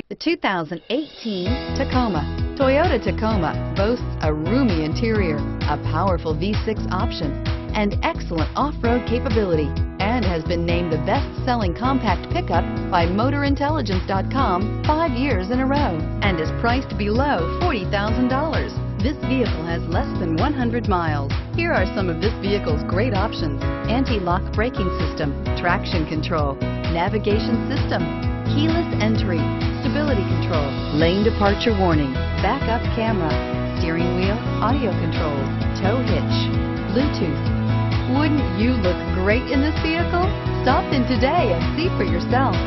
The 2018 Tacoma. Toyota Tacoma boasts a roomy interior, a powerful V6 option, and excellent off-road capability, and has been named the best-selling compact pickup by MotorIntelligence.com 5 years in a row, and is priced below $40,000. This vehicle has less than 100 miles. Here are some of this vehicle's great options: anti-lock braking system, traction control, navigation system, keyless entry, stability control, lane departure warning, backup camera, steering wheel audio controls, tow hitch, Bluetooth. Wouldn't you look great in this vehicle? Stop in today and see for yourself.